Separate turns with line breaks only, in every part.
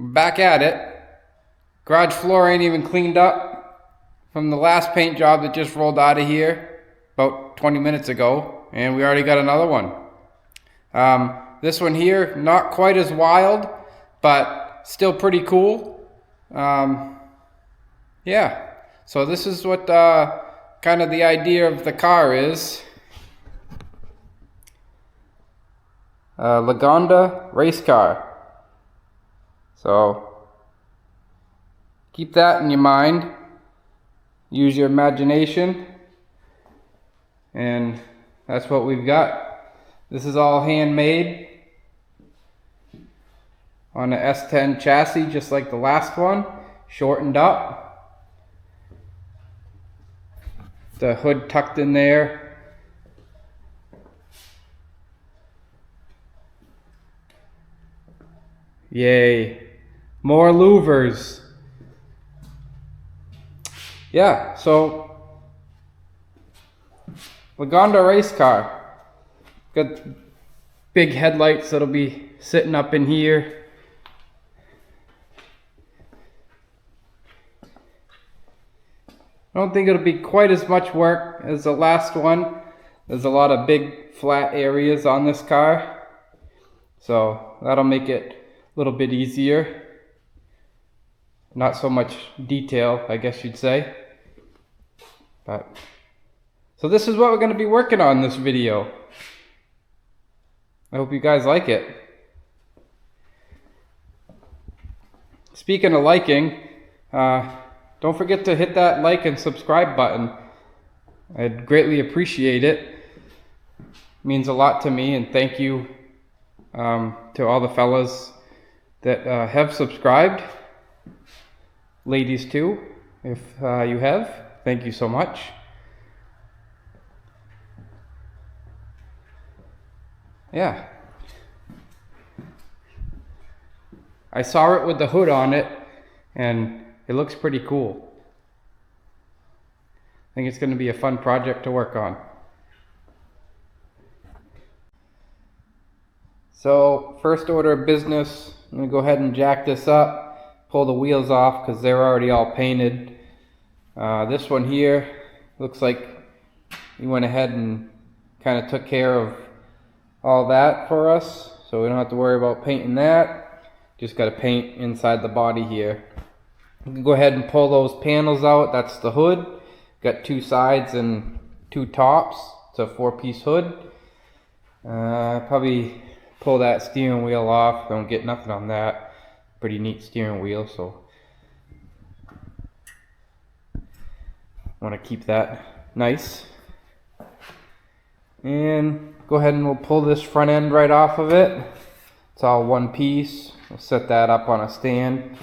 Back at it. Garage floor ain't even cleaned up from the last paint job that just rolled out of here about 20 minutes ago, and we already got another one. This one here, not quite as wild, but still pretty cool. Yeah, so this is what kind of the idea of the car is. Lagonda race car. So keep that in your mind. Use your imagination. And that's what we've got. This is all handmade on an S10 chassis, just like the last one, shortened up. The hood tucked in there. Yay. More louvers. Yeah, so Lagonda race car. Got big headlights that'll be sitting up in here. I don't think it'll be quite as much work as the last one. There's a lot of big flat areas on this car, so that'll make it a little bit easier. Not so much detail, I guess you'd say. But so this is what we're going to be working on this video. I hope you guys like it. Speaking of liking, don't forget to hit that like and subscribe button. I'd greatly appreciate it. It means a lot to me, and thank you to all the fellas that have subscribed. Ladies too, if you have. Thank you so much. Yeah. I saw it with the hood on it, and it looks pretty cool. I think it's going to be a fun project to work on. So, first order of business, I'm going to go ahead and jack this up, pull the wheels off because they're already all painted. This one here looks like we went ahead and kind of took care of all that for us, so we don't have to worry about painting that. Just got to paint inside the body here. You can go ahead and pull those panels out. That's the hood. Got two sides and two tops. It's a 4-piece hood. Probably pull that steering wheel off. Don't get nothing on that. Pretty neat steering wheel, so want to keep that nice. And go ahead and we'll pull this front end right off of it. It's all one piece. We'll set that up on a stand,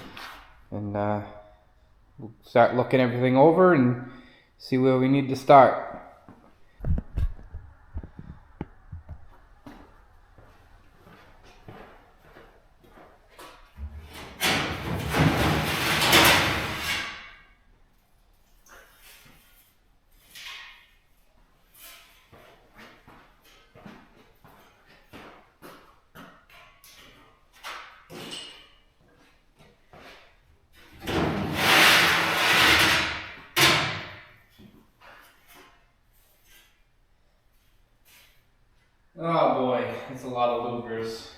and we'll start looking everything over and see where we need to start. Oh boy, it's a lot of louvers.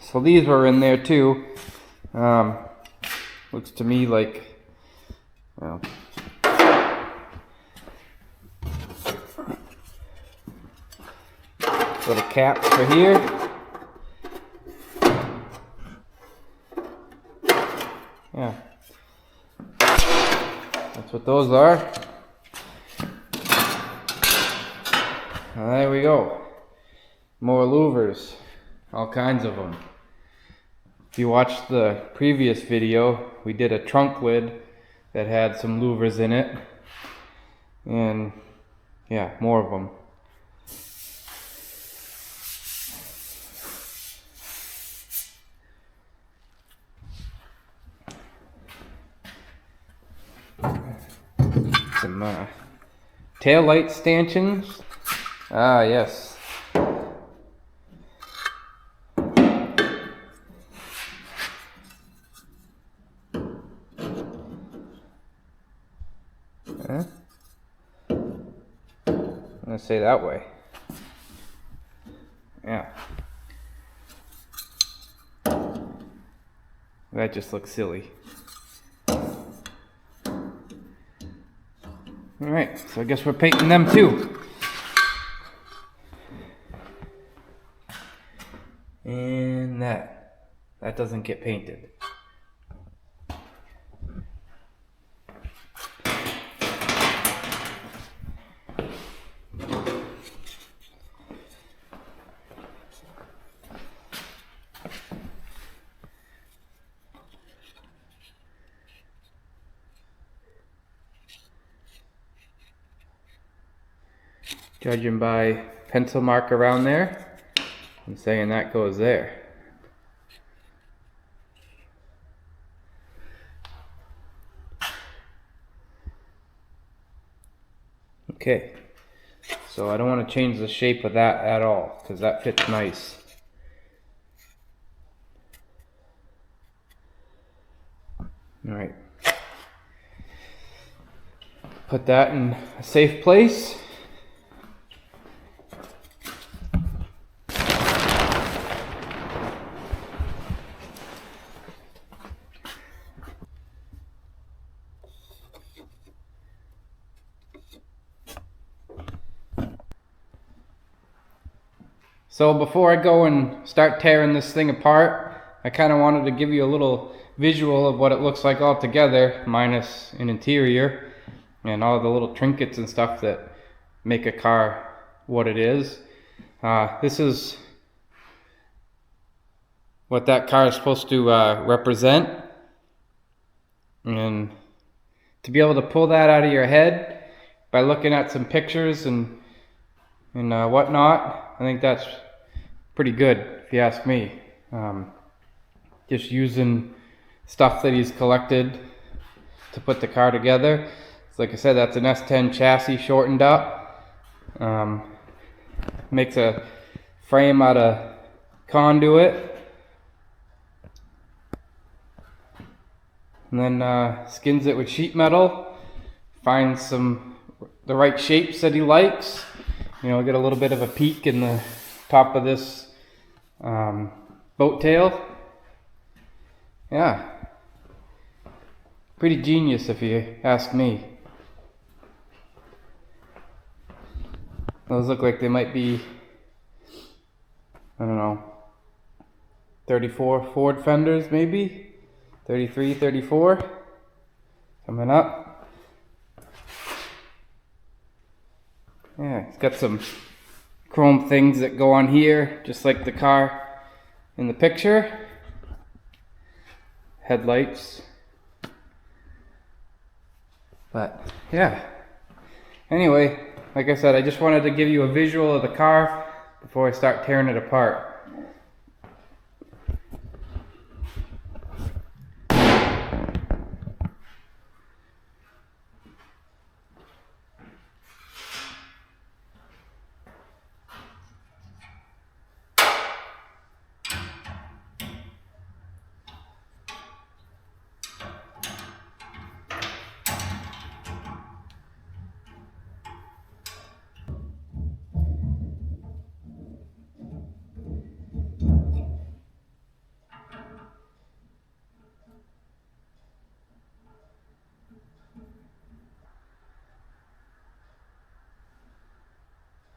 So these were in there too. Looks to me like, well, little caps for here. Yeah. That's what those are. There we go. More louvers. All kinds of them. If you watched the previous video, we did a trunk lid that had some louvers in it. And yeah, more of them. Some tail light stanchions. Ah, yes. I'm gonna say that way. Yeah. That just looks silly. Alright, so I guess we're painting them too. And that doesn't get painted. Judging by pencil mark around there, I'm saying that goes there. Okay, so I don't want to change the shape of that at all because that fits nice. Alright, put that in a safe place. So before I go and start tearing this thing apart, I kind of wanted to give you a little visual of what it looks like all together, minus an interior and all the little trinkets and stuff that make a car what it is. This is what that car is supposed to represent. And to be able to pull that out of your head by looking at some pictures and whatnot, I think that's pretty good, if you ask me. Just using stuff that he's collected to put the car together. So like I said, that's an S10 chassis shortened up. Makes a frame out of conduit. And then skins it with sheet metal. Finds the right shapes that he likes. You know, get a little bit of a peak in the top of this boat tail. Yeah, pretty genius if you ask me. Those look like they might be, I don't know, 34 Ford fenders maybe, 33, 34, coming up. Yeah, it's got some chrome things that go on here, just like the car in the picture. Headlights. But yeah, anyway, like I said, I just wanted to give you a visual of the car before I start tearing it apart.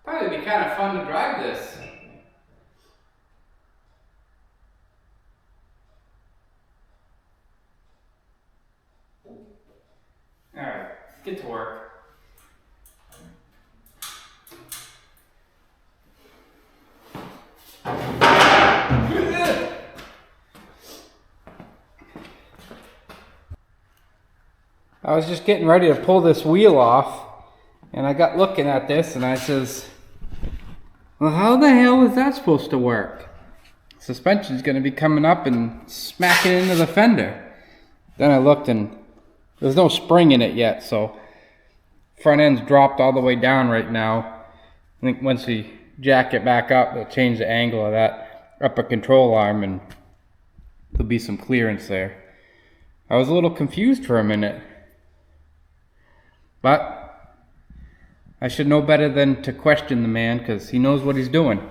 Probably be kind of fun to drive this. Alright. get to work. I was just getting ready to pull this wheel off, and I got looking at this and I says, well, how the hell is that supposed to work? Suspension's going to be coming up and smacking into the fender. Then I looked and there's no spring in it yet, so front end's dropped all the way down right now. I think once we jack it back up, it'll change the angle of that upper control arm and there'll be some clearance there. I was a little confused for a minute, but I should know better than to question the man because he knows what he's doing.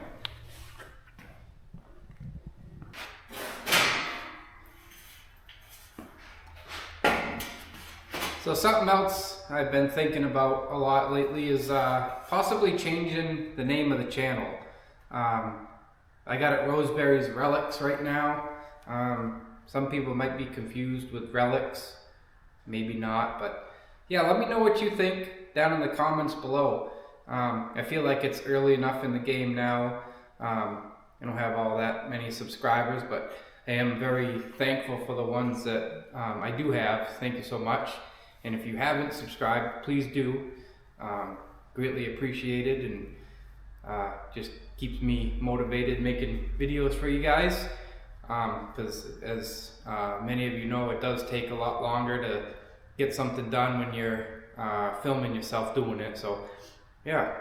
So something else I've been thinking about a lot lately is possibly changing the name of the channel. I got it Roseberry's Relics right now. Some people might be confused with Relics, maybe not, but yeah, let me know what you think down in the comments below. I feel like it's early enough in the game now. I don't have all that many subscribers, but I am very thankful for the ones that I do have. Thank you so much. And if you haven't subscribed, please do. Greatly appreciated, and just keeps me motivated making videos for you guys. Because as many of you know, it does take a lot longer to get something done when you're filming yourself doing it. So yeah,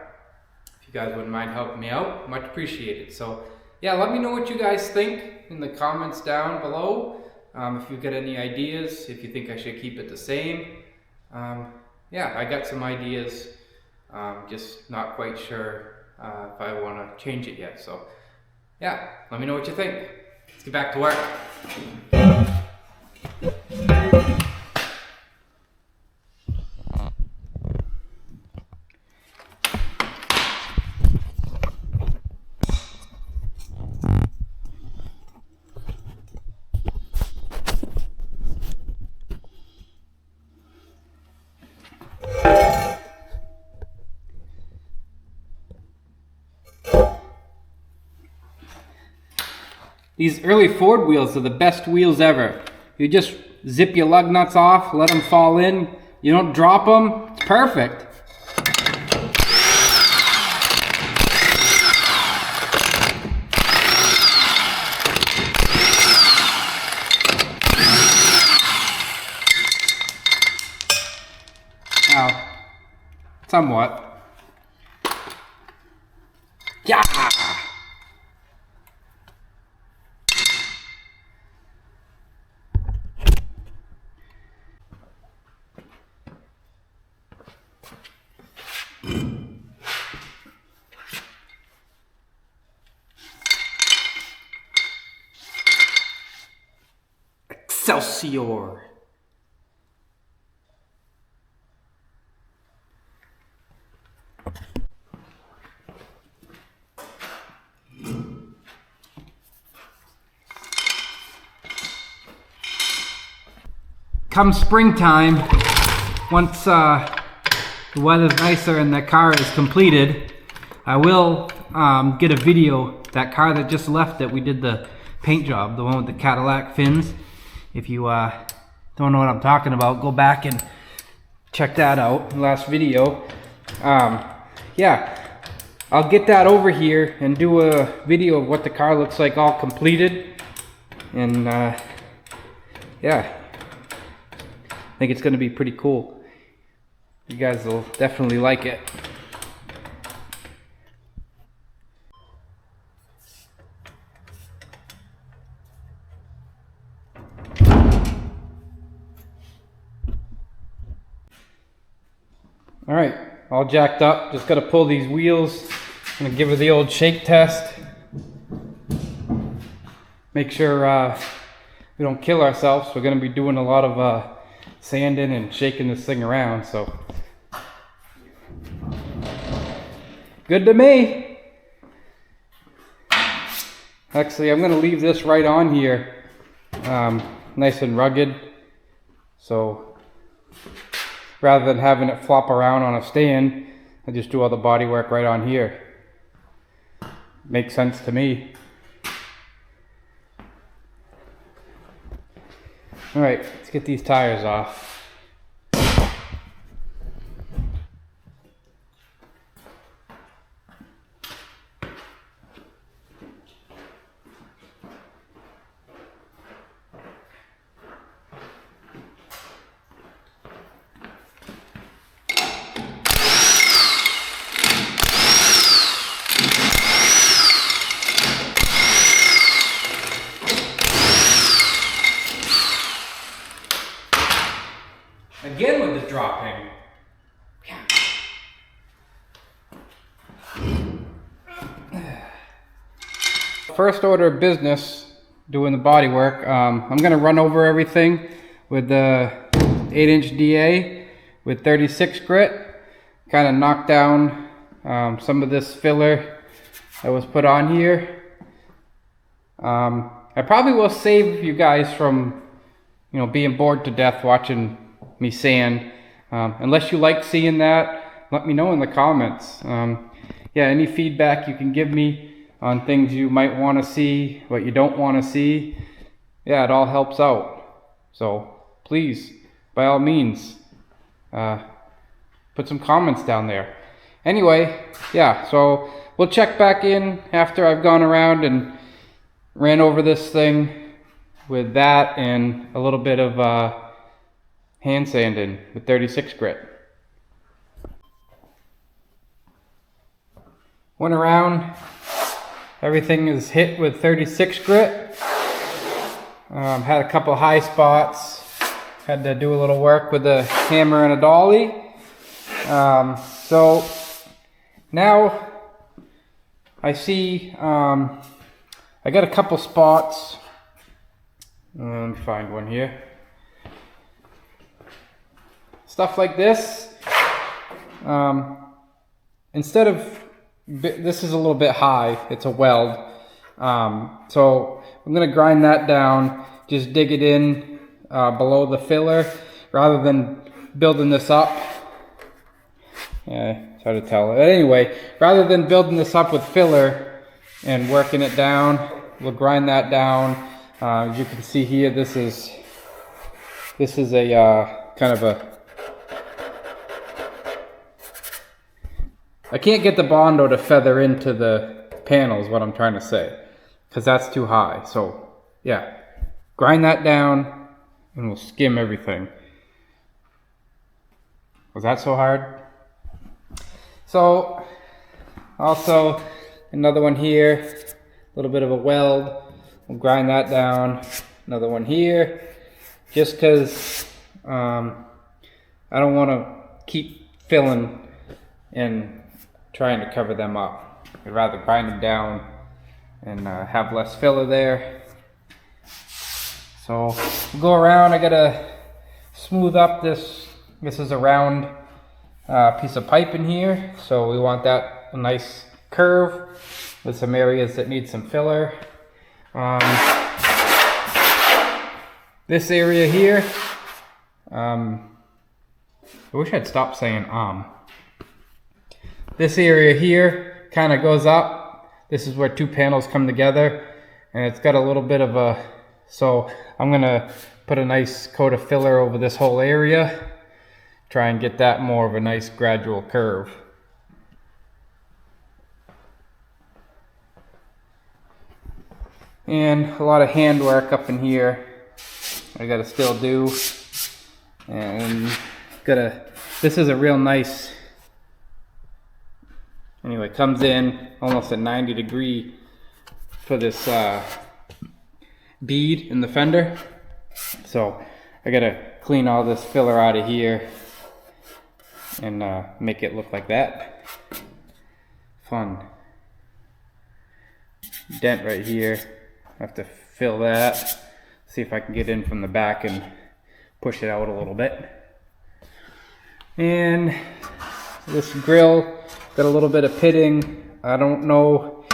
if you guys wouldn't mind helping me out, much appreciated. So yeah, let me know what you guys think in the comments down below. If you've got any ideas, if you think I should keep it the same. Yeah, I got some ideas, just not quite sure if I want to change it yet. So yeah, let me know what you think. Let's get back to work. These early Ford wheels are the best wheels ever. You just zip your lug nuts off, let them fall in. You don't drop them. It's perfect. Now, somewhat. Yeah! Excelsior! Come springtime, once the weather's nicer and the car is completed, I will get a video. That car that just left that we did the paint job, the one with the Cadillac fins. If you don't know what I'm talking about, go back and check that out, last video. Yeah, I'll get that over here and do a video of what the car looks like all completed. And yeah, I think it's going to be pretty cool. You guys will definitely like it. Alright, all jacked up. Just got to pull these wheels. I'm going to give her the old shake test. Make sure we don't kill ourselves. We're going to be doing a lot of sanding and shaking this thing around, so good to me. Actually, I'm going to leave this right on here, nice and rugged, so rather than having it flop around on a stand, I just do all the body work right on here. Makes sense to me. Alright, let's get these tires off. Again with the dropping. First order of business, doing the body work. I'm gonna run over everything with the 8-inch DA with 36 grit. Kind of knock down some of this filler that was put on here. I probably will save you guys from, being bored to death watching me sand. Unless you like seeing that, let me know in the comments. Yeah, any feedback you can give me on things you might want to see, what you don't want to see, yeah, it all helps out. So please, by all means, put some comments down there. Anyway, yeah, so we'll check back in after I've gone around and ran over this thing with that and a little bit of hand sanding with 36 grit. Went around, everything is hit with 36 grit. Had a couple high spots, had to do a little work with a hammer and a dolly. So now I see I got a couple spots. Let me find one here. Stuff like this. Instead of, this is a little bit high, it's a weld. So I'm going to grind that down, just dig it in below the filler rather than building this up. Yeah, it's hard to tell. But anyway, rather than building this up with filler and working it down, we'll grind that down. As you can see here, this is a kind of a, I can't get the Bondo to feather into the panels, what I'm trying to say, because that's too high. So yeah, grind that down and we'll skim everything. Was that so hard? So also another one here, a little bit of a weld. We'll grind that down. Another one here, just because I don't want to keep filling and trying to cover them up. I'd rather grind them down and have less filler there. So we'll go around. I gotta smooth up this. This is a round piece of pipe in here, so we want that a nice curve with some areas that need some filler. This area here, I wish I'd stop saying This area here kind of goes up. This is where two panels come together, and it's got a little bit of a, so I'm gonna put a nice coat of filler over this whole area, try and get that more of a nice gradual curve. And a lot of hand work up in here I gotta still do. And this is a real nice, anyway, comes in almost at 90 degree for this bead in the fender. So I gotta clean all this filler out of here and make it look like that. Fun. Dent right here. I have to fill that. See if I can get in from the back and push it out a little bit. And this grill got a little bit of pitting. I don't know.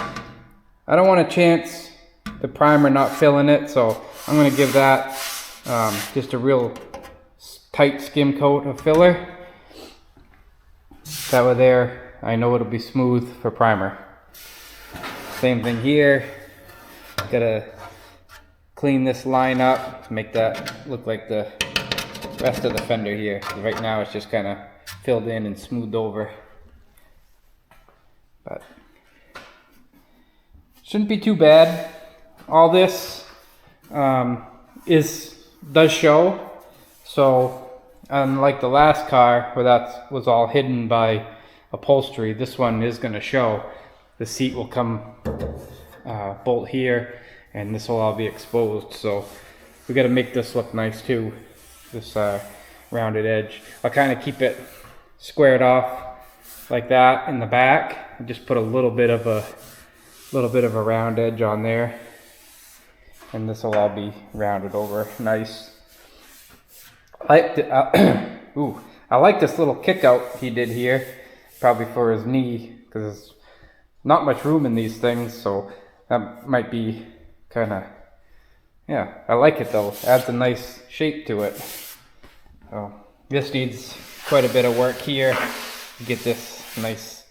I don't want to chance the primer not filling it, so I'm going to give that just a real tight skim coat of filler. That way there, I know it'll be smooth for primer. Same thing here. Gotta clean this line up to make that look like the rest of the fender here. Right now it's just kind of filled in and smoothed over. But shouldn't be too bad. All this does show. So unlike the last car where that was all hidden by upholstery, this one is going to show. The seat will come bolt here, and this will all be exposed. So we got to make this look nice too. This rounded edge. I'll kind of keep it squared off like that in the back. And just put a little bit of a round edge on there, and this will all be rounded over nice. I like this little kick out he did here, probably for his knee, because there's not much room in these things, so that might be kind of, yeah, I like it though. Adds a nice shape to it. So this needs quite a bit of work here to get this nice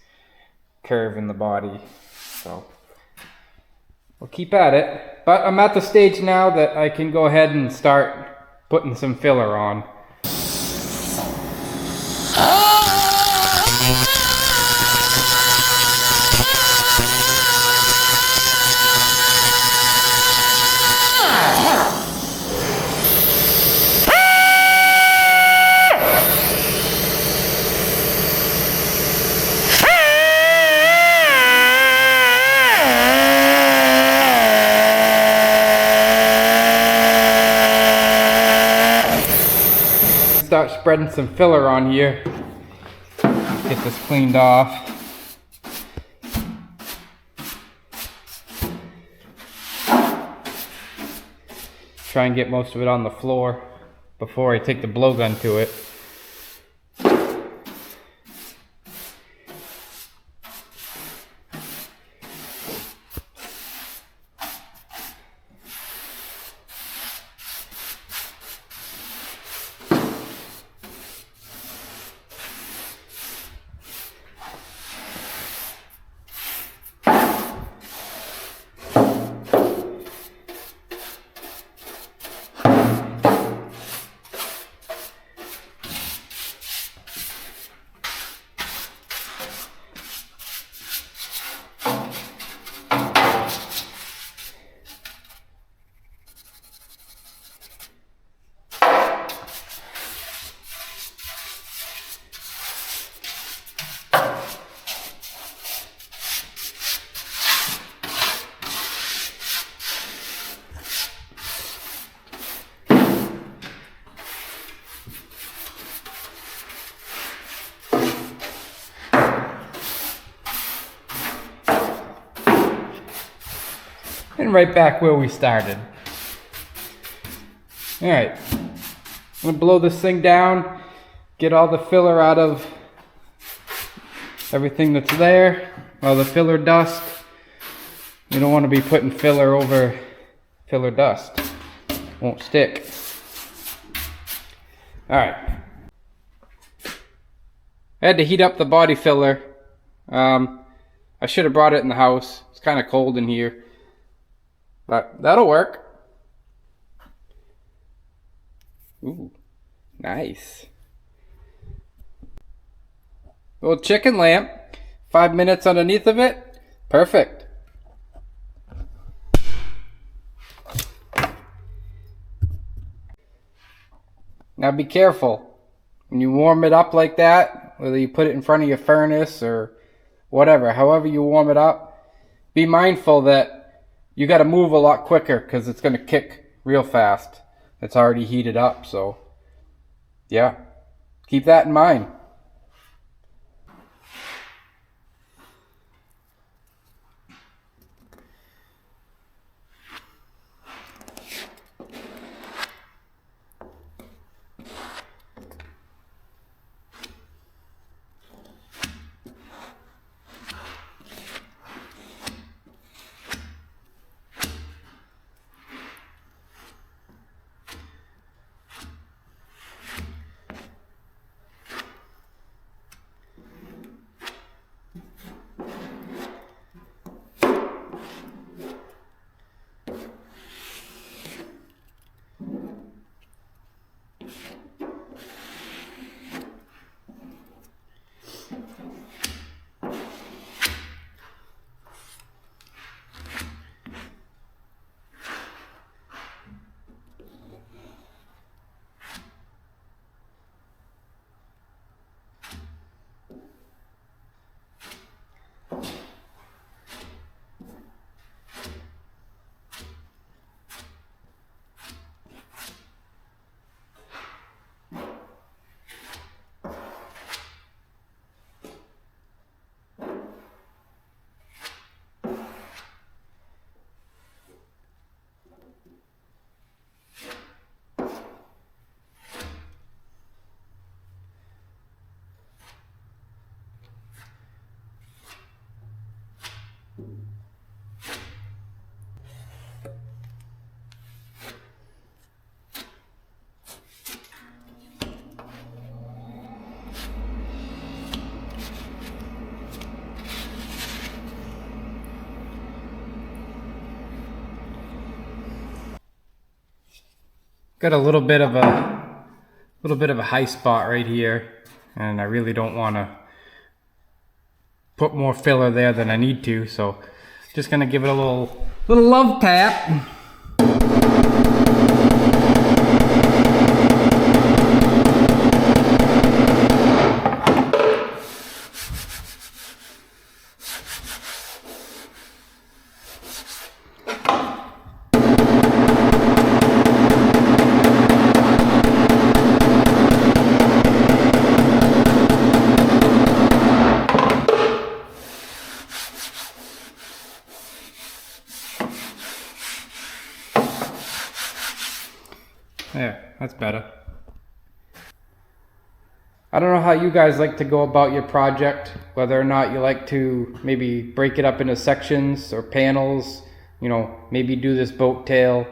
curve in the body. So we'll keep at it. But I'm at the stage now that I can go ahead and start putting some filler on. Start spreading some filler on here. Get this cleaned off. Try and get most of it on the floor before I take the blowgun to it. And right back where we started. Alright, I'm going to blow this thing down, get all the filler out of everything that's there, all the filler dust. You don't want to be putting filler over filler dust. Won't stick. Alright. I had to heat up the body filler. I should have brought it in the house. It's kind of cold in here. But that'll work. Ooh, nice. Little chicken lamp. 5 minutes underneath of it. Perfect. Now be careful. When you warm it up like that, whether you put it in front of your furnace or whatever, however you warm it up, be mindful that you got to move a lot quicker because it's going to kick real fast. It's already heated up, so yeah, keep that in mind. got a little bit of a high spot right here, and I really don't want to put more filler there than I need to, so just gonna give it a little love tap. There, that's better. I don't know how you guys like to go about your project, whether or not you like to maybe break it up into sections or panels, you know, maybe do this boat tail,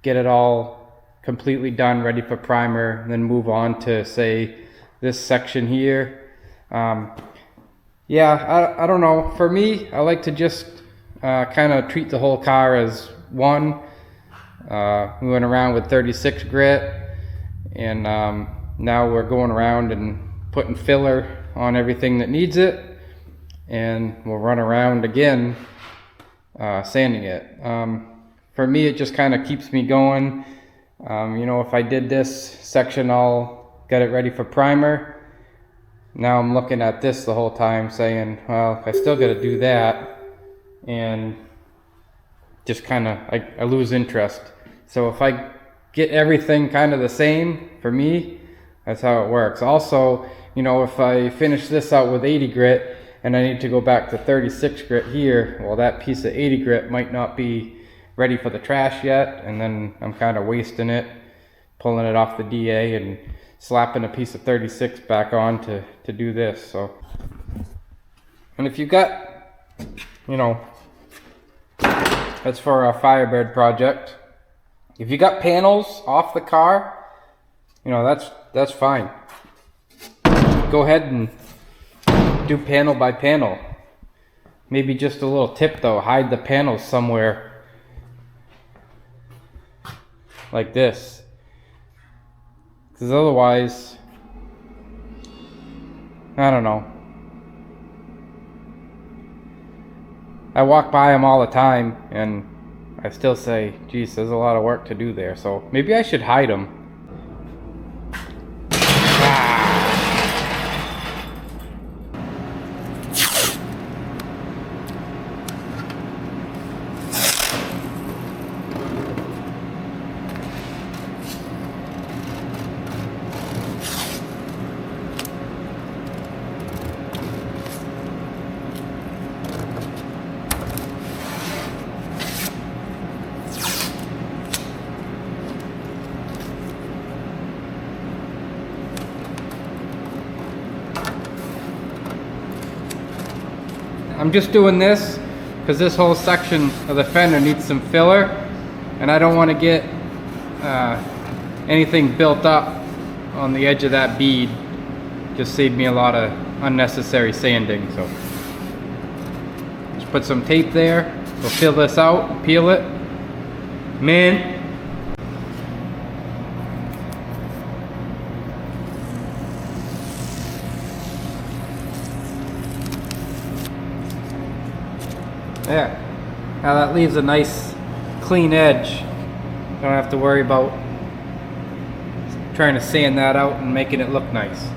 get it all completely done, ready for primer, and then move on to, say, this section here. Yeah, I don't know. For me, I like to just kind of treat the whole car as one. We went around with 36 grit, and now we're going around and putting filler on everything that needs it, and we'll run around again sanding it. For me, it just kind of keeps me going. You know, if I did this section, I'll get it ready for primer. Now I'm looking at this the whole time saying, well, I still got to do that, and just kind of, I lose interest. So if I get everything kind of the same, for me, that's how it works. Also, you know, if I finish this out with 80 grit and I need to go back to 36 grit here, well, that piece of 80 grit might not be ready for the trash yet, and then I'm kind of wasting it, pulling it off the DA and slapping a piece of 36 back on to do this. So, and if you got, you know, that's for our Firebird project. If you got panels off the car, you know, that's fine. Go ahead and do panel by panel. Maybe just a little tip though, hide the panels somewhere like this. Because otherwise, I don't know. I walk by them all the time and I still say, geez, there's a lot of work to do there. So maybe I should hide them. I'm just doing this because this whole section of the fender needs some filler, and I don't want to get anything built up on the edge of that bead. Just saved me a lot of unnecessary sanding. So just put some tape there. We'll fill this out, peel it. Man, yeah, now that leaves a nice clean edge. Don't have to worry about trying to sand that out and making it look nice.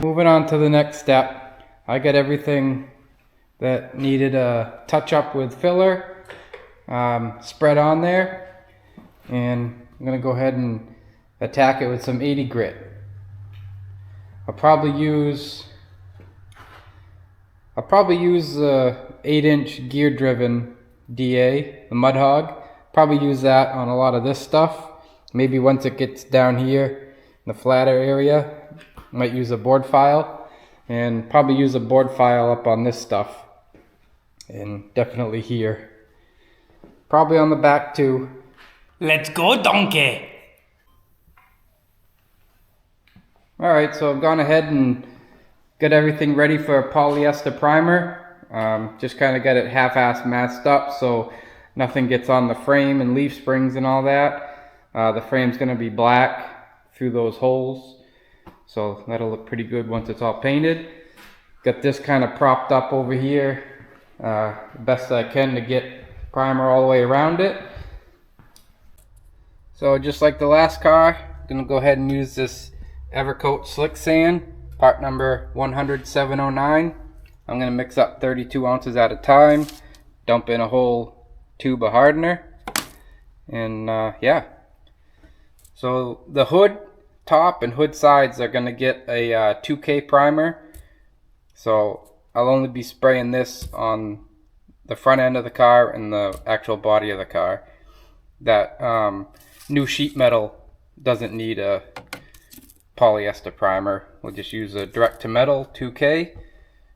Moving on to the next step. I got everything that needed a touch up with filler spread on there, and I'm gonna go ahead and attack it with some 80 grit. I'll probably use the 8-inch gear driven DA, the Mud Hog. Probably use that on a lot of this stuff. Maybe once it gets down here in the flatter area, might use a board file, and probably use a board file up on this stuff, and definitely here. Probably on the back too.
Let's go, donkey!
Alright, so I've gone ahead and got everything ready for a polyester primer. Just kind of got it half-assed masked up so nothing gets on the frame and leaf springs and all that. The frame's going to be black through those holes, so that'll look pretty good once it's all painted. Got this kind of propped up over here, best I can to get primer all the way around it. So just like the last car, I'm going to go ahead and use this Evercoat Slick Sand, part number 10709. I'm going to mix up 32 ounces at a time, dump in a whole tube of hardener, and yeah. So the hood top and hood sides are going to get a 2K primer. So I'll only be spraying this on the front end of the car and the actual body of the car. That new sheet metal doesn't need a polyester primer. We'll just use a direct to metal 2K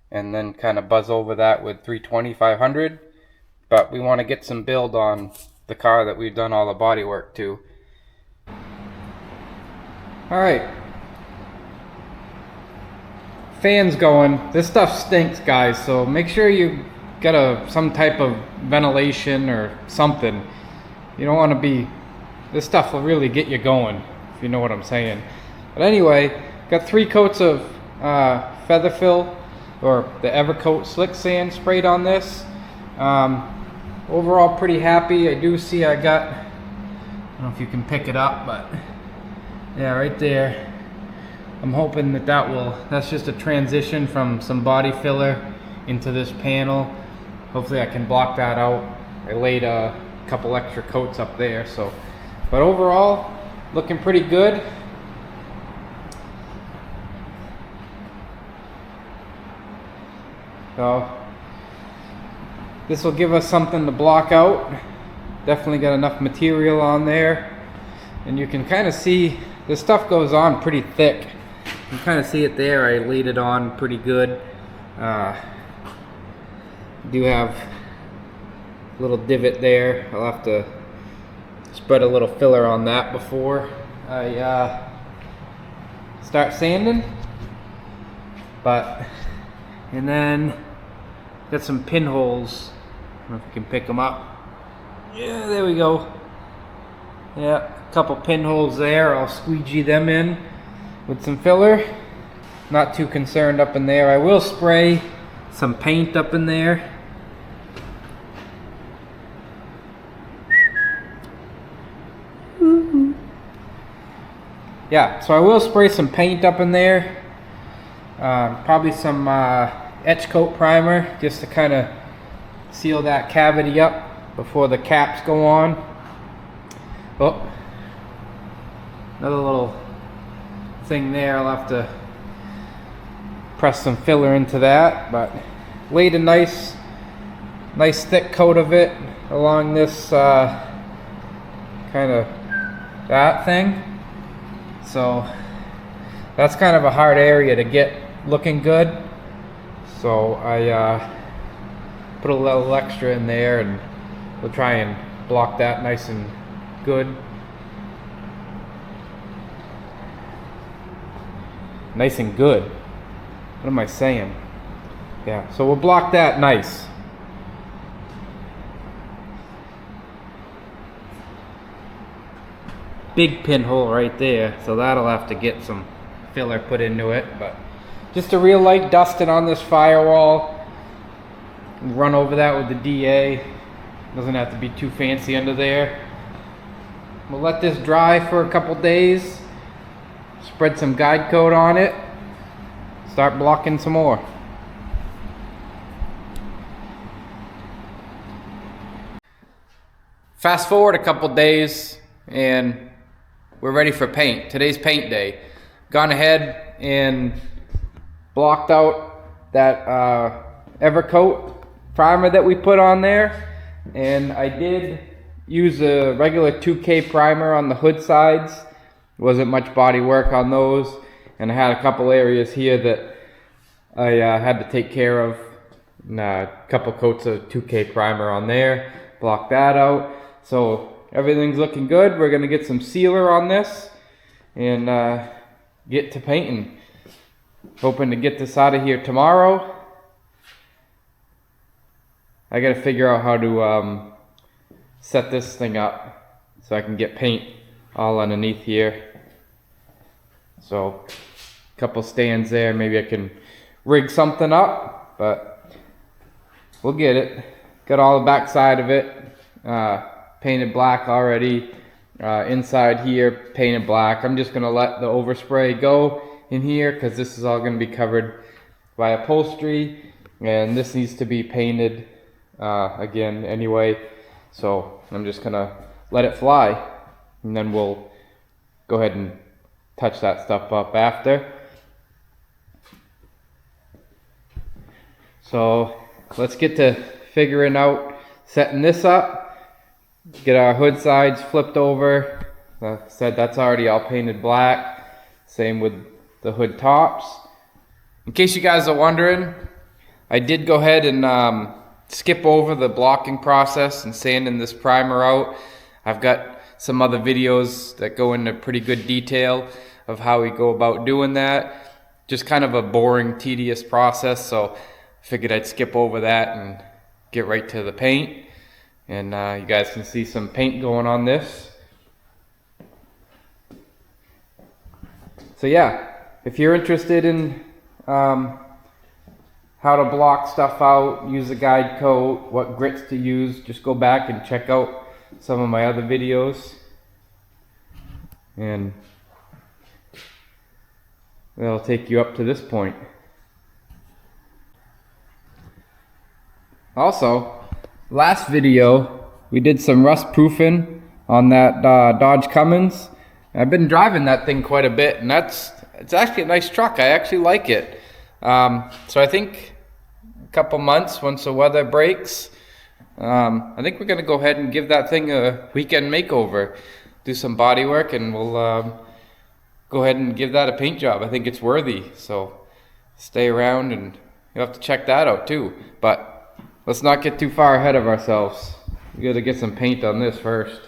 and then kind of buzz over that with 320 500. But we want to get some build on the car that we've done all the body work to. Alright, fans going. This stuff stinks, guys, so make sure you get some type of ventilation or something. You don't want to be, this stuff will really get you going, if you know what I'm saying. But anyway, got 3 coats of feather fill, or the Evercoat Slick Sand sprayed on this. Overall pretty happy. I do see I got, I don't know if you can pick it up, but yeah, right there. I'm hoping that's just a transition from some body filler into this panel. Hopefully I can block that out. I laid a couple extra coats up there, so. But overall, looking pretty good. So this will give us something to block out. Definitely got enough material on there, and you can kind of see this stuff goes on pretty thick. You can kind of see it there. I laid it on pretty good. Do have a little divot there. I'll have to spread a little filler on that before I start sanding. And then got some pinholes. I don't know if you can pick them up. Yeah, there we go. Yeah, a couple pinholes there. I'll squeegee them in with some filler. Not too concerned up in there. I will spray some paint up in there. Yeah, so I will spray some paint up in there. Probably some etch coat primer just to kind of seal that cavity up before the caps go on. Oh, another little thing there. I'll have to press some filler into that, but laid a nice thick coat of it along this kind of that thing. So that's kind of a hard area to get looking good. So I put a little extra in there, and we'll try and block that nice and good. Nice and good. What am I saying? Yeah, so we'll block that nice. Big pinhole right there, so that'll have to get some filler put into it, but just a real light dusting on this firewall. Run over that with the DA. Doesn't have to be too fancy under there. We'll let this dry for a couple days. Spread some guide coat on it. Start blocking some more. Fast forward a couple days and we're ready for paint. Today's paint day. Gone ahead and blocked out that Evercoat primer that we put on there, and I did use a regular 2K primer on the hood sides. Wasn't much body work on those, and I had a couple areas here that I had to take care of. And, a couple coats of 2K primer on there, block that out. So everything's looking good. We're gonna get some sealer on this and get to painting. Hoping to get this out of here tomorrow. I gotta figure out how to set this thing up so I can get paint all underneath here. So a couple stands there, maybe I can rig something up, but we'll get it. Got all the back side of it painted black already. Inside here painted black. I'm just gonna let the overspray go in here because this is all gonna be covered by upholstery, and this needs to be painted again anyway. So I'm just gonna let it fly, and then we'll go ahead and touch that stuff up after. So let's get to figuring out setting this up. Get our hood sides flipped over. Like I said, that's already all painted black. Same with the hood tops. In case you guys are wondering, I did go ahead and skip over the blocking process and sanding this primer out. I've got some other videos that go into pretty good detail of how we go about doing that. Just kind of a boring, tedious process, so I figured I'd skip over that and get right to the paint. And you guys can see some paint going on this. So yeah, if you're interested in how to block stuff out, use a guide coat, what grits to use, just go back and check out some of my other videos. And that'll take you up to this point. Also, last video we did some rust proofing on that Dodge Cummins. I've been driving that thing quite a bit, and it's actually a nice truck. I actually like it. So I think a couple months, once the weather breaks, I think we're gonna go ahead and give that thing a weekend makeover, do some body work, and we'll go ahead and give that a paint job. I think it's worthy, so stay around and you'll have to check that out too. But let's not get too far ahead of ourselves. We gotta get some paint on this first.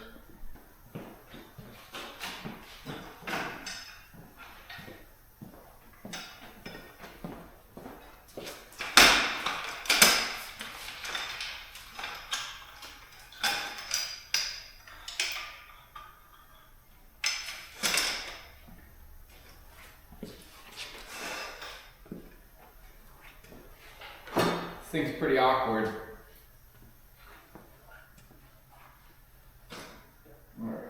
This thing's pretty awkward. Alright.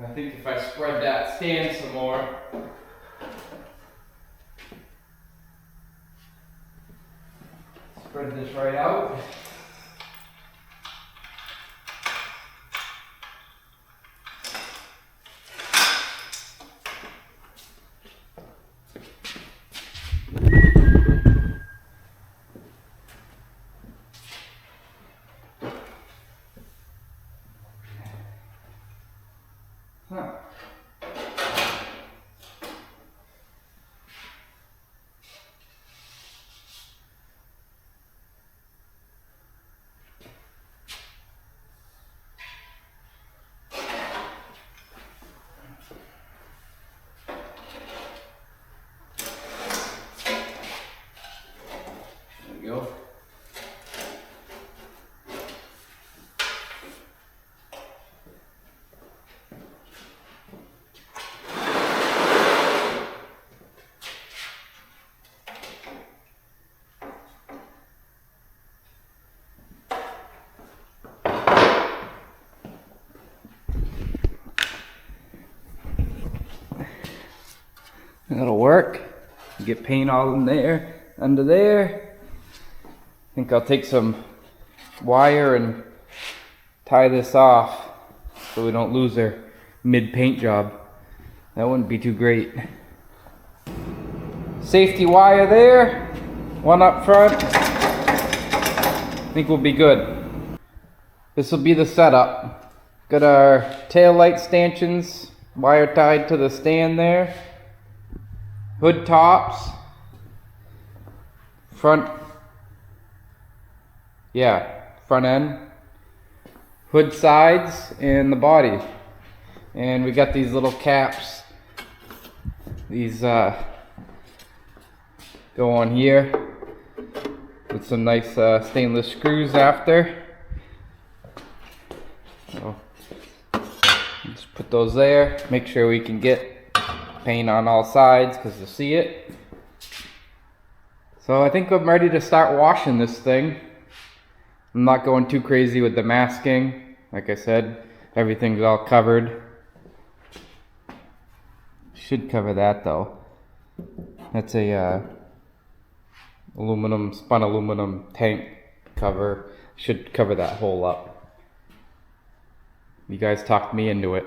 I think if I spread that stand some more, spread this right out. Huh. There we go. That'll work. Get paint all in there, under there. I think I'll take some wire and tie this off so we don't lose her mid-paint job. That wouldn't be too great. Safety wire there, one up front. I think we'll be good. This will be the setup. Got our tail light stanchions, wire tied to the stand there. Hood tops, front end, hood sides, and the body. And we got these little caps. These go on here with some nice stainless screws after. So Put those there. Make sure we can get paint on all sides because you'll see it. So I think I'm ready to start washing this thing. I'm not going too crazy with the masking. Like I said, everything's all covered. Should cover that though. That's a spun aluminum tank cover. Should cover that hole up. You guys talked me into it.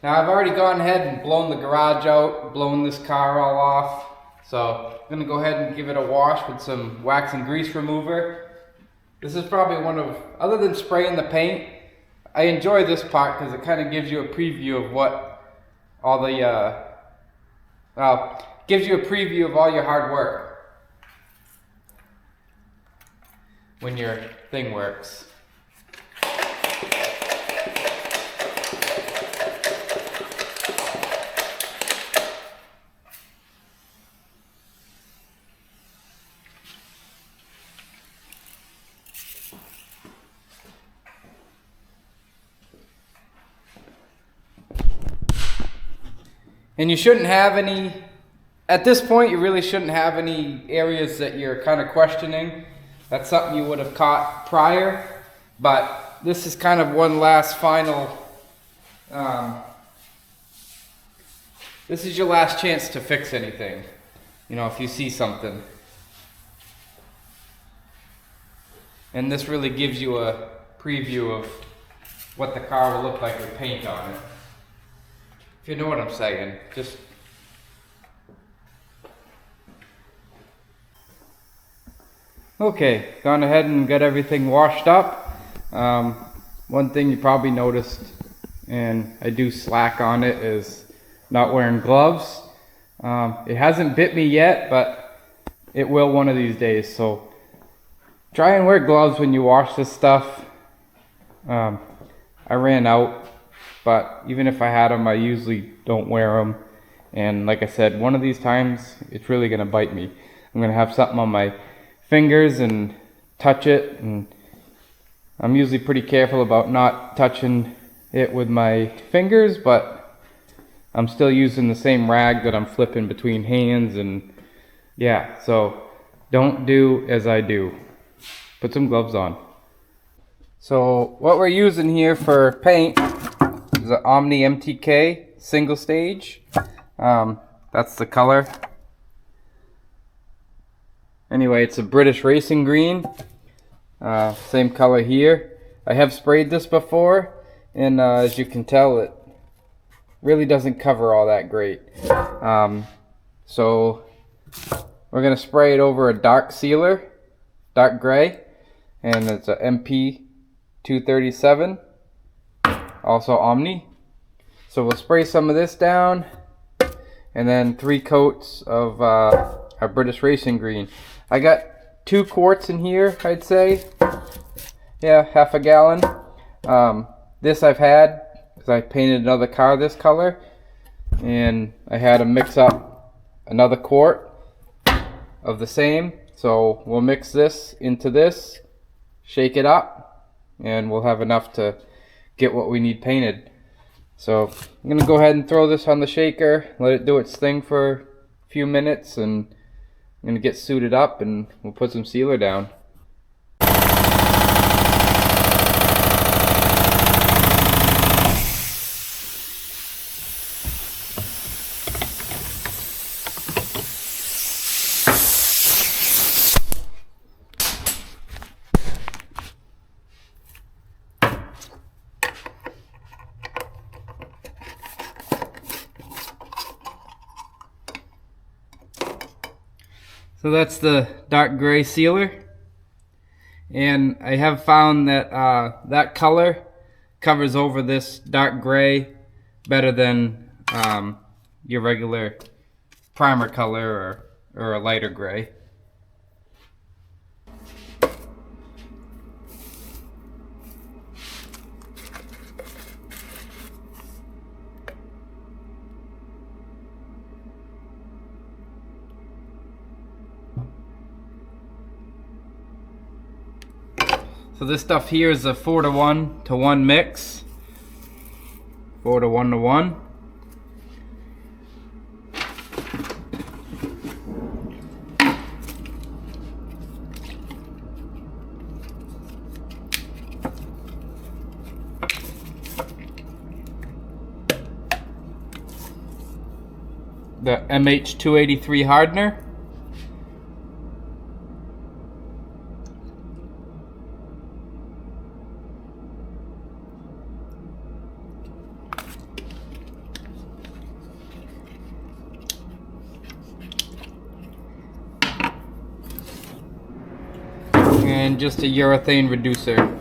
Now I've already gone ahead and blown the garage out, blown this car all off. So I'm gonna go ahead and give it a wash with some wax and grease remover. This is probably one of, other than spraying the paint, I enjoy this part because it kind of gives you a preview of what all the, gives you a preview of all your hard work when your thing works. And you shouldn't have any, at this point you really shouldn't have any areas that you're kind of questioning. That's something you would have caught prior, but this is kind of one last final, this is your last chance to fix anything, you know, if you see something. And this really gives you a preview of what the car will look like with paint on it. If you know what I'm saying, just... Okay, gone ahead and got everything washed up. One thing you probably noticed, and I do slack on it, is not wearing gloves. It hasn't bit me yet, but it will one of these days, so try and wear gloves when you wash this stuff. I ran out. But even if I had them, I usually don't wear them. And like I said, one of these times, it's really going to bite me. I'm going to have something on my fingers and touch it. And I'm usually pretty careful about not touching it with my fingers, but I'm still using the same rag that I'm flipping between hands. And yeah, so don't do as I do. Put some gloves on. So what we're using here for paint is an Omni MTK single stage. That's the color. Anyway, it's a British racing green. Same color here. I have sprayed this before, and as you can tell, it really doesn't cover all that great. So we're gonna spray it over a dark sealer, dark gray, and it's a MP 237. Also Omni. So we'll spray some of this down, and then 3 coats of our British Racing Green. I got 2 quarts in here, I'd say. Yeah, half a gallon. This I've had because I painted another car this color, and I had to mix up another quart of the same. So we'll mix this into this, shake it up, and we'll have enough to get what we need painted. So I'm gonna go ahead and throw this on the shaker, let it do its thing for a few minutes, and I'm gonna get suited up and we'll put some sealer down. So that's the dark gray sealer, and I have found that that color covers over this dark gray better than your regular primer color or a lighter gray. So this stuff here is a 4:1 to 1 mix. 4:1 to 1. The MH283 hardener. And just a urethane reducer.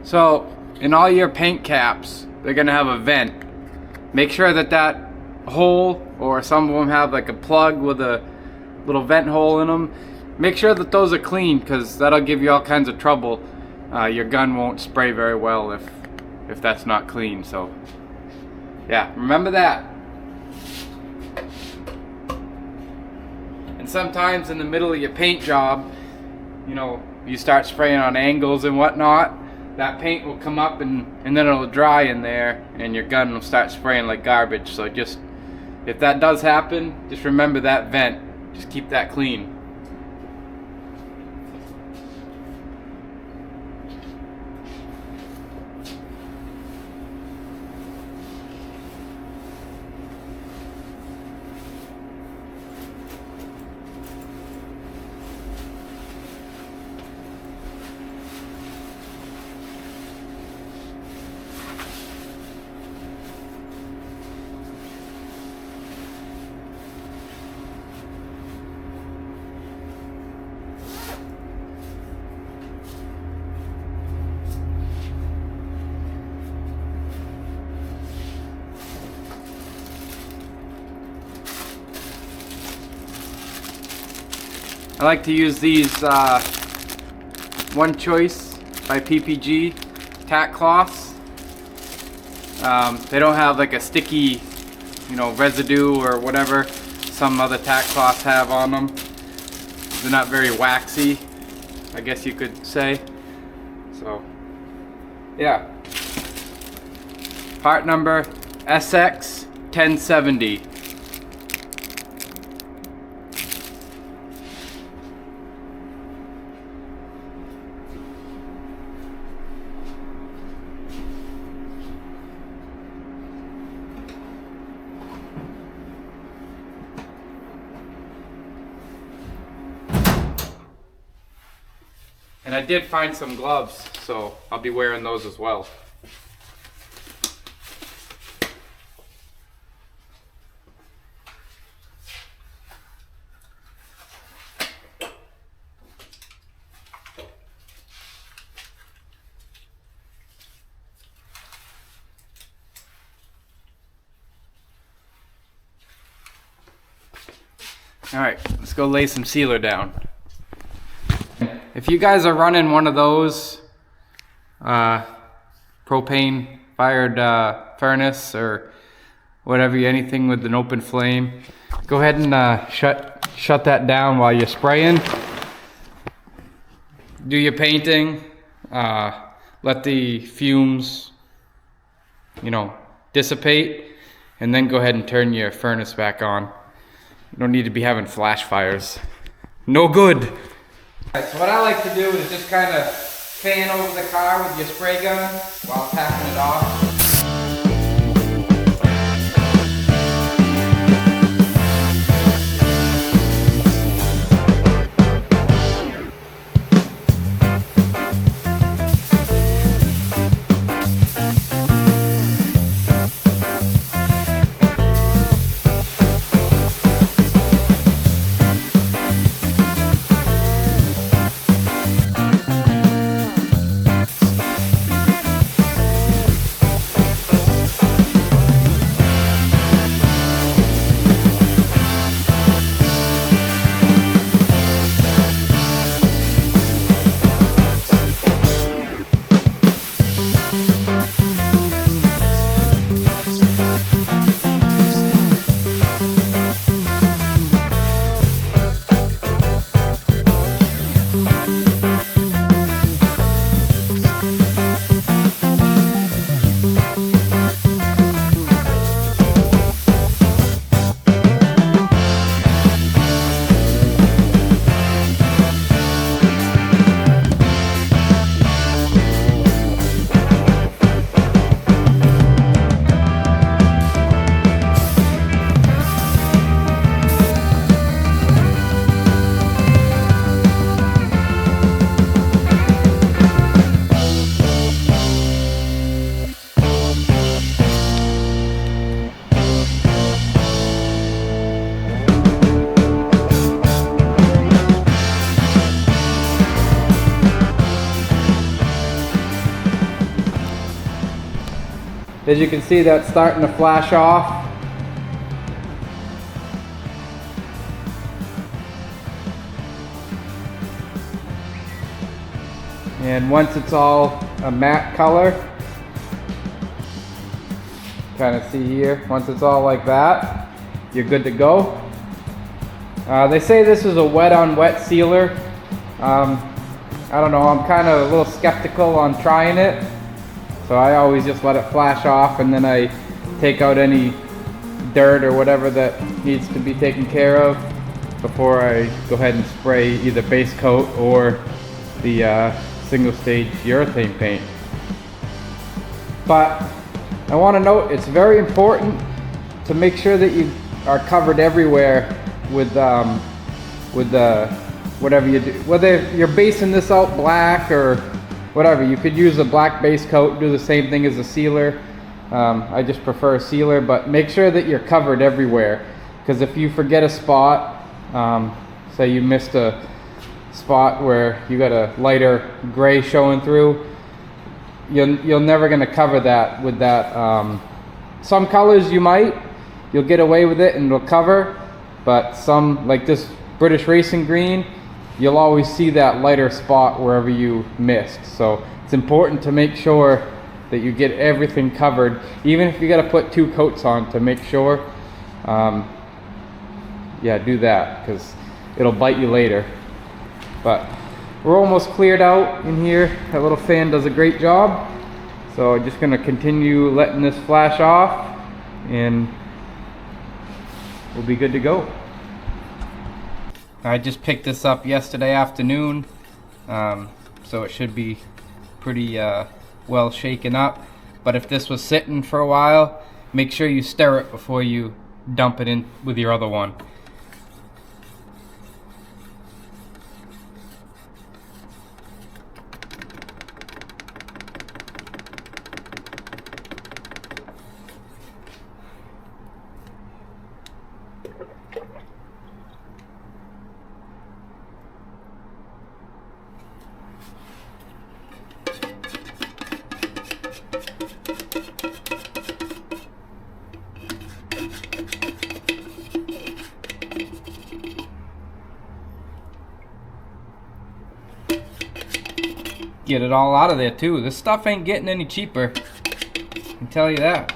So in all your paint caps, they're gonna have a vent. Make sure that that hole, or some of them have like a plug with a little vent hole in them. Make sure that those are clean, because that'll give you all kinds of trouble. Your gun won't spray very well if that's not clean. So yeah, remember that. And sometimes in the middle of your paint job, you know, you start spraying on angles and whatnot, that paint will come up and then it'll dry in there and your gun will start spraying like garbage. So just, if that does happen, just remember that vent. Just keep that clean. I like to use these One Choice by PPG. tack cloths. They don't have like a sticky, you know, residue or whatever some other tack cloths have on them. They're not very waxy, I guess you could say. So, yeah. Part number SX 1070. And I did find some gloves, so I'll be wearing those as well. All right, let's go lay some sealer down. If you guys are running one of those propane fired furnace or whatever, anything with an open flame, go ahead and shut that down while you're spraying. Do your painting, let the fumes, you know, dissipate, and then go ahead and turn your furnace back on. You don't need to be having flash fires. No good. So what I like to do is just kind of fan over the car with your spray gun while tapping it off. As you can see, that's starting to flash off. And once it's all a matte color, kind of see here, once it's all like that, you're good to go. They say this is a wet on wet sealer. I don't know, I'm kind of a little skeptical on trying it. So I always just let it flash off, and then I take out any dirt or whatever that needs to be taken care of before I go ahead and spray either base coat or the single stage urethane paint. But I want to note, it's very important to make sure that you are covered everywhere with whatever you do. Whether you're basing this out black or whatever, you could use a black base coat, do the same thing as a sealer. I just prefer a sealer, but make sure that you're covered everywhere, because if you forget a spot, say you missed a spot where you got a lighter gray showing through, you're never going to cover that with that. Some colors you'll get away with it and it'll cover, but some, like this British Racing Green, you'll always see that lighter spot wherever you missed. So it's important to make sure that you get everything covered, even if you got to put 2 coats on to make sure. Yeah, do that because it'll bite you later. But we're almost cleared out in here. That little fan does a great job. So I'm just gonna continue letting this flash off and we'll be good to go. I just picked this up yesterday afternoon, so it should be pretty well shaken up. But if this was sitting for a while, make sure you stir it before you dump it in with your other one. Get it all out of there too. This stuff ain't getting any cheaper, I can tell you that.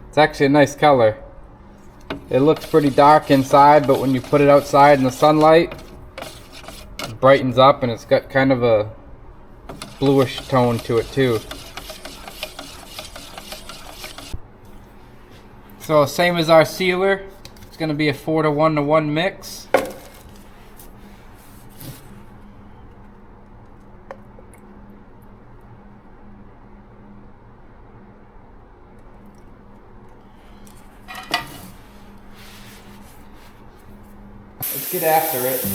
It's actually a nice color. It looks pretty dark inside, but when you put it outside in the sunlight, it brightens up and it's got kind of a bluish tone to it too. So same as our sealer, it's going to be a 4-to-1-to-1 mix. Let's get after it.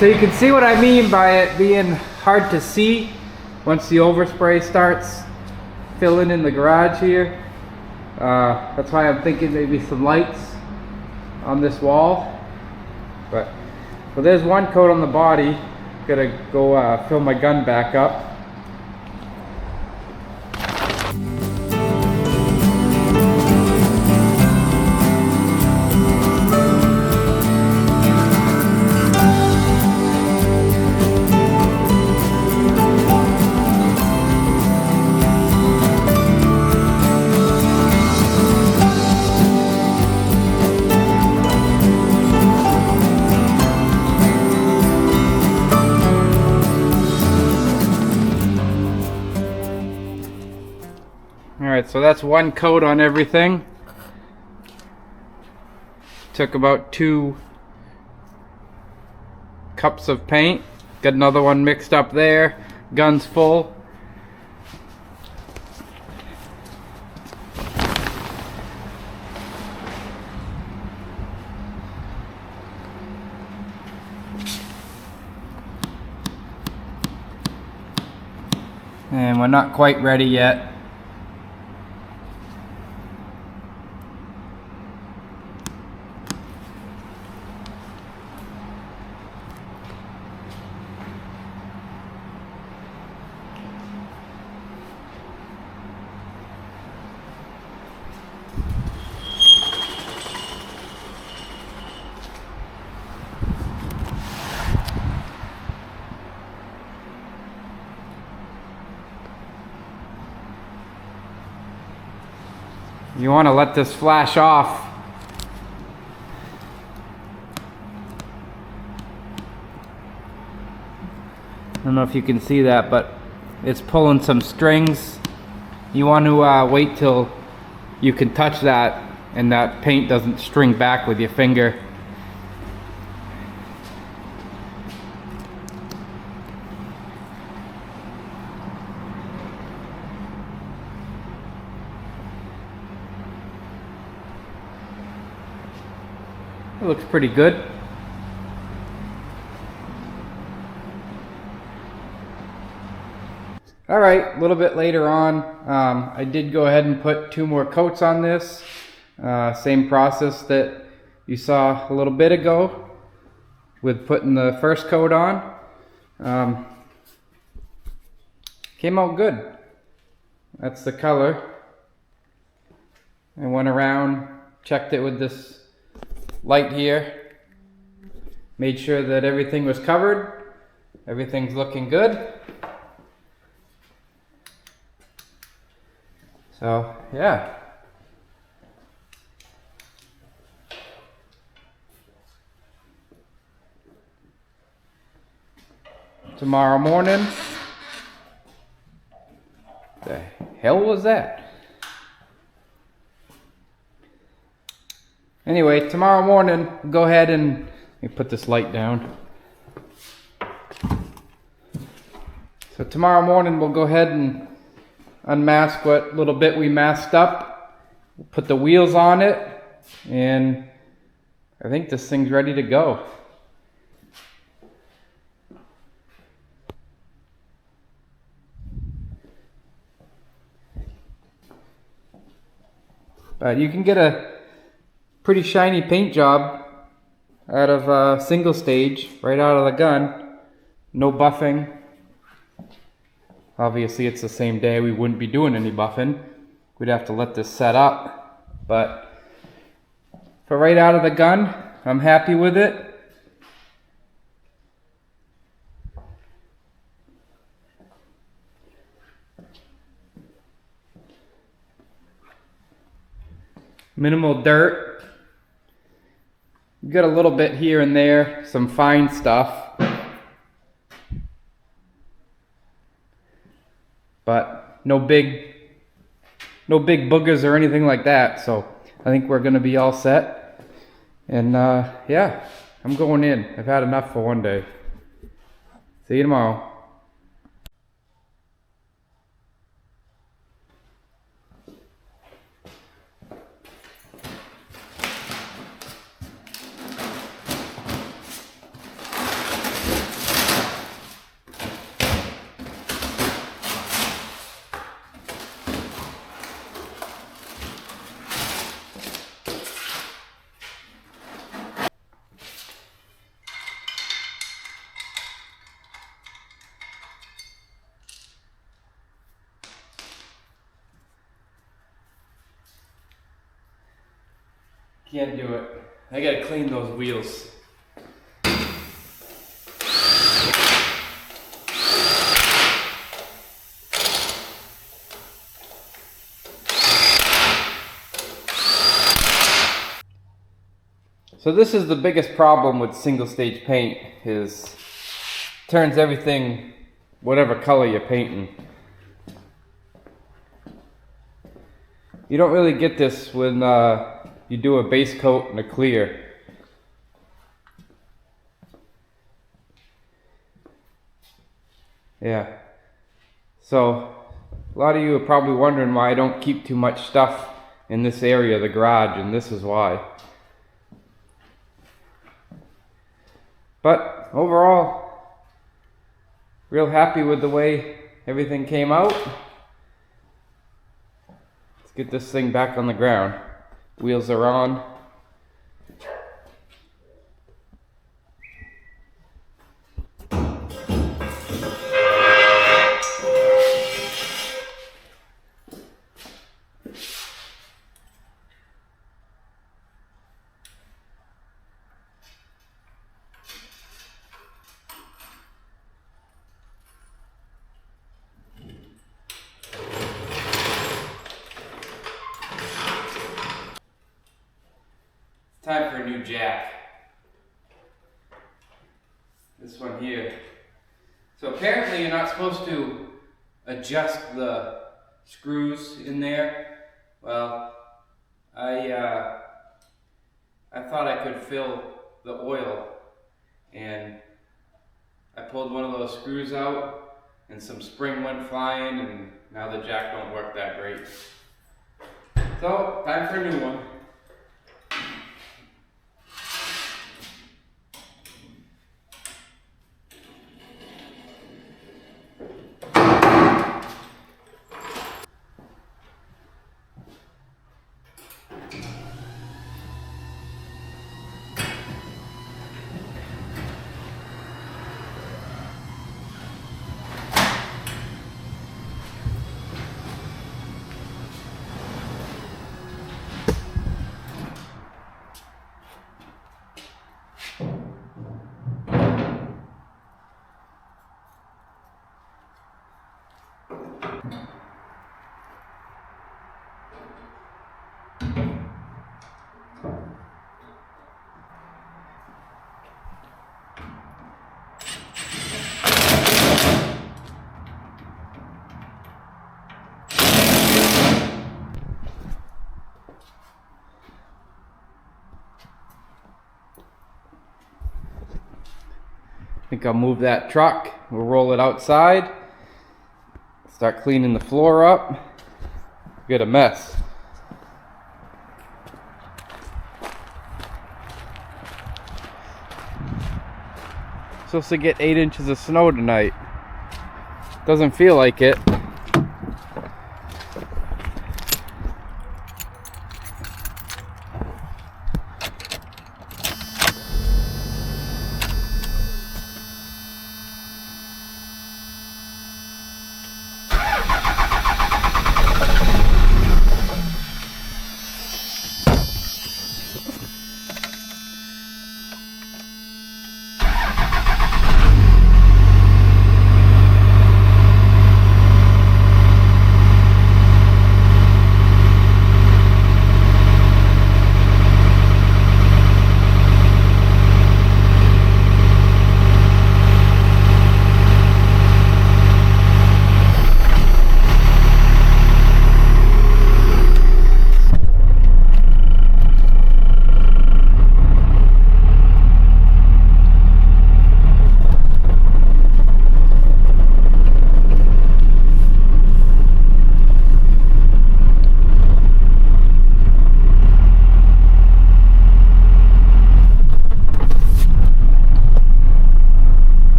So you can see what I mean by it being hard to see once the overspray starts filling in the garage here. That's why I'm thinking maybe some lights on this wall. But well, there's one coat on the body. Gotta go fill my gun back up. Alright, so that's one coat on everything. Took about 2 cups of paint. Got another one mixed up there. Gun's full. And we're not quite ready yet. You want to let this flash off. I don't know if you can see that, but it's pulling some strings. You want to wait till you can touch that and that paint doesn't string back with your finger. It looks pretty good. Alright, a little bit later on, I did go ahead and put 2 more coats on this. Same process that you saw a little bit ago with putting the first coat on. Came out good. That's the color. I went around, checked it with this light here, made sure that everything was covered. Everything's looking good. So, yeah. Tomorrow morning. The hell was that? Anyway, tomorrow morning, go ahead and let me put this light down. So tomorrow morning we'll go ahead and unmask what little bit we masked up. We'll put the wheels on it, and I think this thing's ready to go. But you can get a pretty shiny paint job out of a single stage, right out of the gun. No buffing. Obviously it's the same day, we wouldn't be doing any buffing. We'd have to let this set up. But for right out of the gun, I'm happy with it. Minimal dirt. Got a little bit here and there, some fine stuff. But no big boogers or anything like that. So I think we're gonna be all set. And yeah, I'm going in. I've had enough for one day. See you tomorrow. Can't do it. I gotta clean those wheels. So this is the biggest problem with single stage paint, is turns everything whatever color you're painting. You don't really get this when you do a base coat and a clear. Yeah. So a lot of you are probably wondering why I don't keep too much stuff in this area of the garage, and this is why. But overall, real happy with the way everything came out. Let's get this thing back on the ground. Wheels are on. Time for a new jack. This one here. So apparently you're not supposed to adjust the screws in there. Well, I thought I could fill the oil, and I pulled one of those screws out and some spring went flying, and now the jack don't work that great. So, time for a new one. I think I'll move that truck. We'll roll it outside. Start cleaning the floor up. Get a mess. Supposed to get 8 inches of snow tonight. Doesn't feel like it.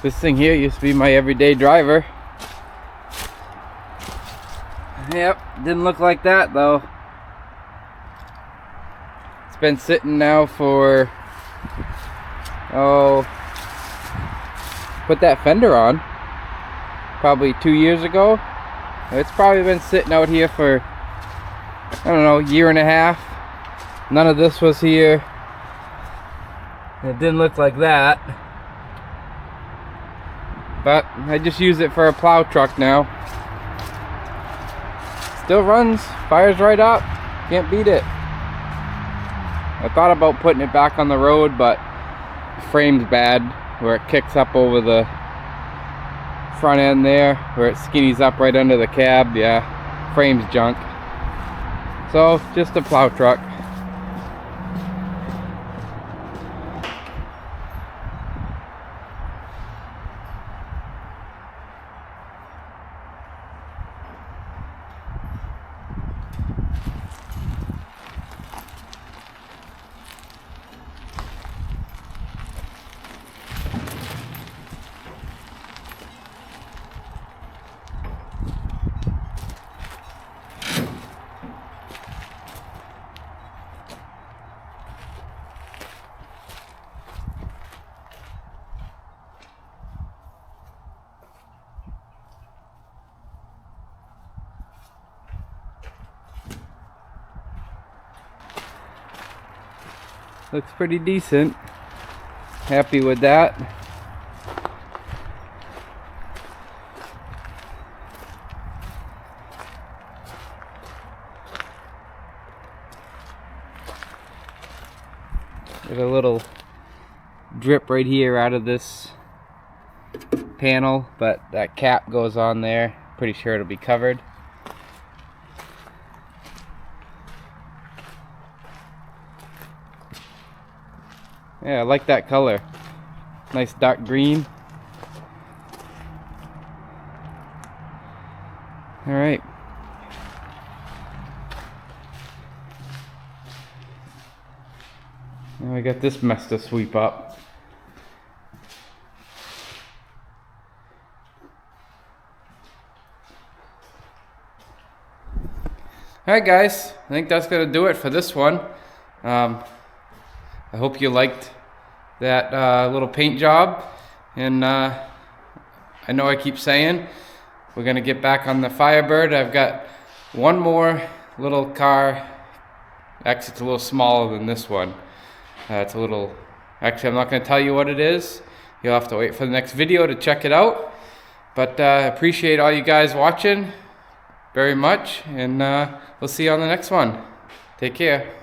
This thing here used to be my everyday driver. Yep, didn't look like that though. It's been sitting now for, put that fender on probably 2 years ago. It's probably been sitting out here for, I don't know, 1.5 years. None of this was here. It didn't look like that. But I just use it for a plow truck now. Still runs, fires right up, can't beat it. I thought about putting it back on the road, but the frame's bad, where it kicks up over the front end there, where it skinnies up right under the cab. Yeah, frame's junk. So, just a plow truck. Looks pretty decent. Happy with that. There's a little drip right here out of this panel, but that cap goes on there. Pretty sure it'll be covered. Yeah, I like that color. Nice dark green. All right. Now we got this mess to sweep up. Alright guys, I think that's going to do it for this one. I hope you liked that little paint job. And I know I keep saying we're going to get back on the Firebird. I've got one more little car. Actually, it's a little smaller than this one. It's a little... Actually, I'm not going to tell you what it is. You'll have to wait for the next video to check it out. But appreciate all you guys watching very much, and we'll see you on the next one. Take care.